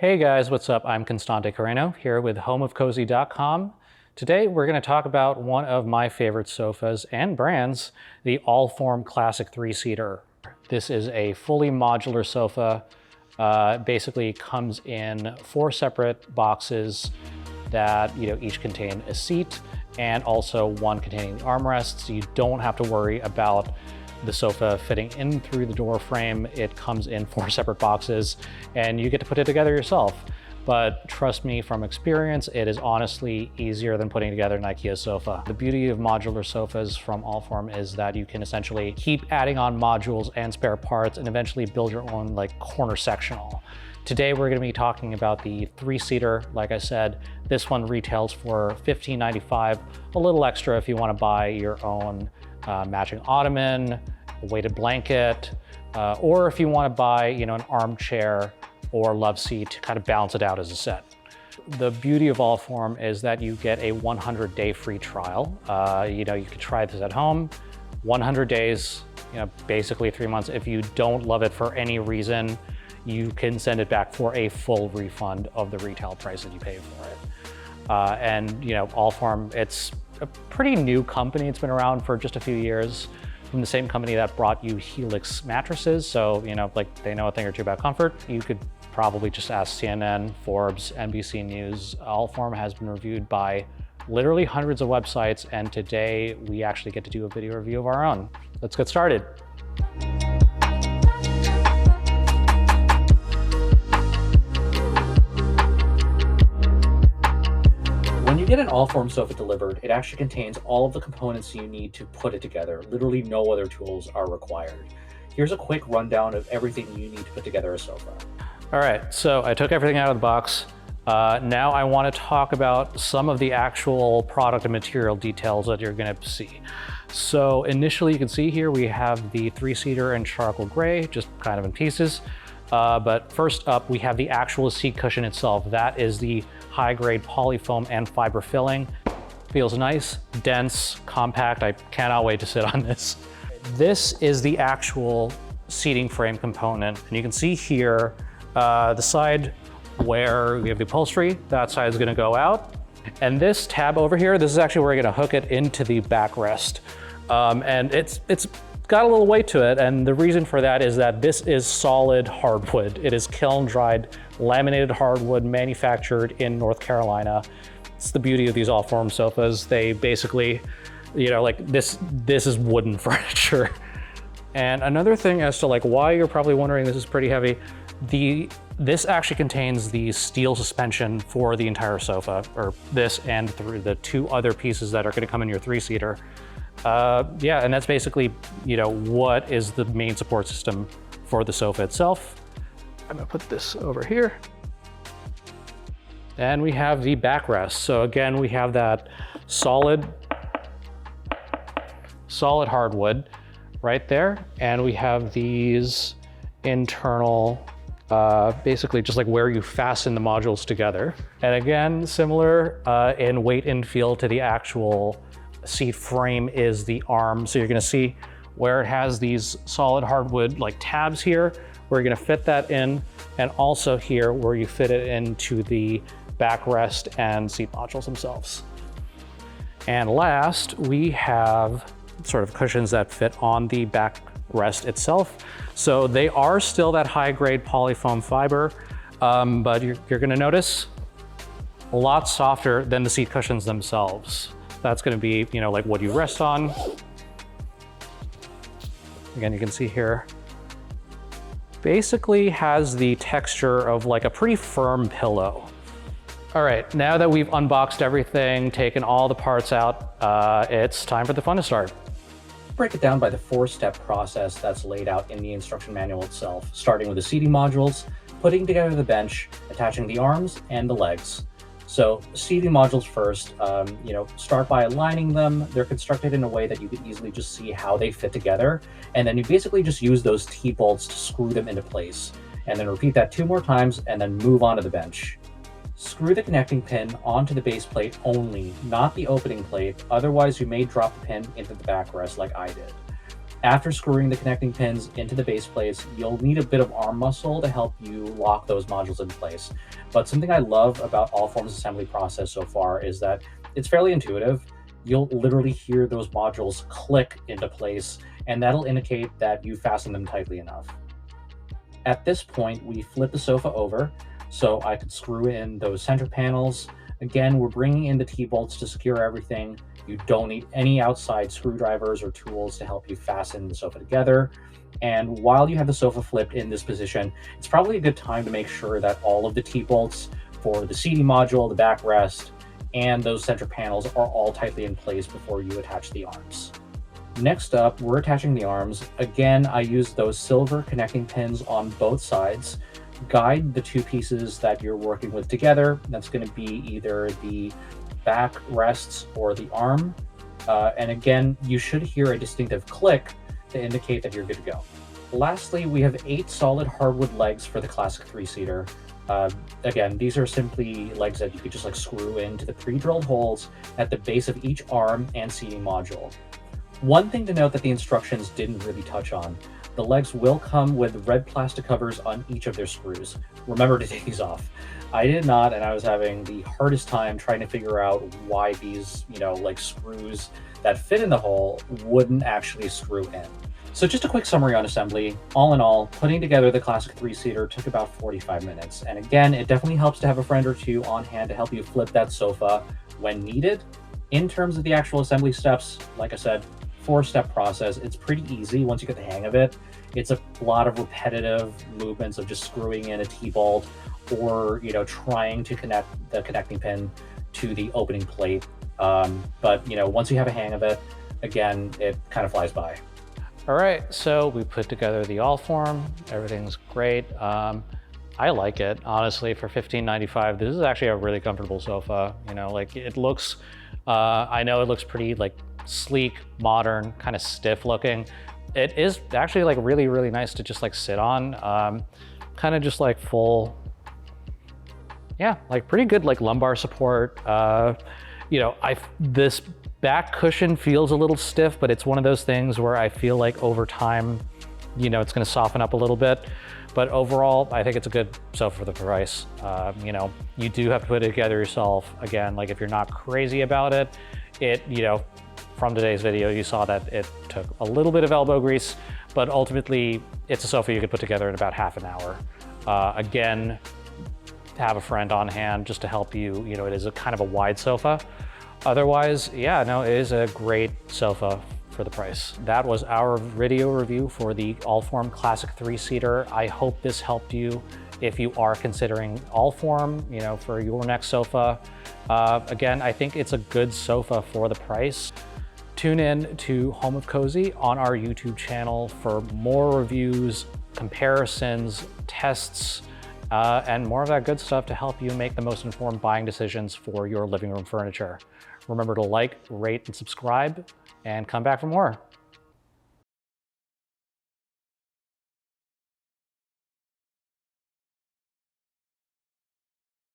Hey guys, what's up? I'm Constante here with homeofcozy.com. Today we're going to talk about one of my favorite sofas and brands, the Allform Classic 3-seater. This is a fully modular sofa. Basically comes in 4 separate boxes that each contain a seat and also one containing the armrest, so you don't have to worry about the sofa fitting in through the door frame. It comes in 4 separate boxes and you get to put it together yourself. But trust me from experience, it is honestly easier than putting together an IKEA sofa. The beauty of modular sofas from Allform is that you can essentially keep adding on modules and spare parts and eventually build your own corner sectional. Today we're going to be talking about the 3-seater. Like I said, this one retails for $15.95, a little extra if you want to buy your own matching ottoman, a weighted blanket, or if you want to buy an armchair or love seat to kind of balance it out as a set. The beauty of Allform is that you get a 100-day free trial. You can try this at home, 100 days, basically 3 months. If you don't love it for any reason, you can send it back for a full refund of the retail price that you paid for it. Allform, it's a pretty new company. It's been around for just a few years, from the same company that brought you Helix mattresses. So, they know a thing or two about comfort. You could probably just ask CNN, Forbes, NBC News. Allform has been reviewed by literally hundreds of websites, and today we actually get to do a video review of our own. Let's get started. When you get an Allform sofa delivered, it actually contains all of the components you need to put it together. Literally no other tools are required. Here's a quick rundown of everything you need to put together a sofa. All right, so I took everything out of the box. Now I want to talk about some of the actual product and material details that you're going to see. So initially you can see here we have the 3-seater in charcoal gray, just kind of in pieces. But first up, we have the actual seat cushion itself. That is the high-grade polyfoam and fiber filling. Feels nice, dense, compact. I cannot wait to sit on this. This is the actual seating frame component. And you can see here, the side where we have the upholstery, that side is gonna go out. And this tab over here, this is actually where we're gonna hook it into the backrest. And it's got a little weight to it, and the reason for that is that this is solid hardwood. It is kiln dried, laminated hardwood manufactured in North Carolina. It's the beauty of these Allform sofas. They basically, this is wooden furniture. And another thing as to why you're probably wondering this is pretty heavy, this actually contains the steel suspension for the entire sofa, or this and through the 2 other pieces that are gonna come in your 3-seater. And that's basically, what is the main support system for the sofa itself. I'm gonna put this over here. And we have the backrest. So again, we have that solid hardwood right there. And we have these internal, basically just where you fasten the modules together. And again, similar in weight and feel to the actual seat frame is the arm. So you're gonna see where it has these solid hardwood tabs here, where you're gonna fit that in, and also here where you fit it into the backrest and seat modules themselves. And last, we have sort of cushions that fit on the backrest itself. So they are still that high-grade polyfoam fiber, but you're gonna notice a lot softer than the seat cushions themselves. That's gonna be, what you rest on. Again, you can see here, basically has the texture of a pretty firm pillow. All right, now that we've unboxed everything, taken all the parts out, it's time for the fun to start. Break it down by the 4-step process that's laid out in the instruction manual itself, starting with the seating modules, putting together the bench, attaching the arms and the legs. So seating modules first, start by aligning them. They're constructed in a way that you can easily just see how they fit together. And then you basically just use those T-bolts to screw them into place. And then repeat that 2 more times and then move on to the bench. Screw the connecting pin onto the base plate only, not the opening plate. Otherwise you may drop the pin into the backrest like I did. After screwing the connecting pins into the base plates, you'll need a bit of arm muscle to help you lock those modules in place. But something I love about Allform's assembly process so far is that it's fairly intuitive. You'll literally hear those modules click into place, and that'll indicate that you fastened them tightly enough. At this point, we flip the sofa over so I could screw in those center panels. Again, we're bringing in the T-bolts to secure everything. You don't need any outside screwdrivers or tools to help you fasten the sofa together. And while you have the sofa flipped in this position, it's probably a good time to make sure that all of the T-bolts for the seating module, the backrest, and those center panels are all tightly in place before you attach the arms. Next up, we're attaching the arms. Again, I use those silver connecting pins on both sides. Guide the two pieces that you're working with together. That's going to be either the back rests or the arm. And again, you should hear a distinctive click to indicate that you're good to go. Lastly, we have 8 solid hardwood legs for the classic 3-seater. Again, these are simply legs that you could just screw into the pre-drilled holes at the base of each arm and seating module. One thing to note that the instructions didn't really touch on: the legs will come with red plastic covers on each of their screws. Remember to take these off. I did not, and I was having the hardest time trying to figure out why these, screws that fit in the hole wouldn't actually screw in. So just a quick summary on assembly. All in all, putting together the classic 3-seater took about 45 minutes. And again, it definitely helps to have a friend or two on hand to help you flip that sofa when needed. In terms of the actual assembly steps, like I said, 4-step process. It's pretty easy once you get the hang of it. It's a lot of repetitive movements of just screwing in a T-bolt or, trying to connect the connecting pin to the opening plate. But, once you have a hang of it, again, it kind of flies by. All right, so we put together the Allform. Everything's great. I like it, honestly. For $15.95, this is actually a really comfortable sofa. It looks, I know it looks pretty sleek, modern, kind of stiff looking. It is actually really, really nice to just sit on. Kind of just full, yeah, pretty good lumbar support. This back cushion feels a little stiff, but it's one of those things where I feel over time, it's gonna soften up a little bit. But overall, I think it's a good sofa for the price. You do have to put it together yourself. Again, if you're not crazy about it, from today's video, you saw that it took a little bit of elbow grease, but ultimately it's a sofa you could put together in about half an hour. Again, have a friend on hand just to help you. It is a kind of a wide sofa. Otherwise, yeah, no, it is a great sofa for the price. That was our video review for the Allform Classic 3-seater. I hope this helped you if you are considering Allform, for your next sofa. Again, I think it's a good sofa for the price. Tune in to Home of Cozy on our YouTube channel for more reviews, comparisons, tests, and more of that good stuff to help you make the most informed buying decisions for your living room furniture. Remember to like, rate, and subscribe, and come back for more.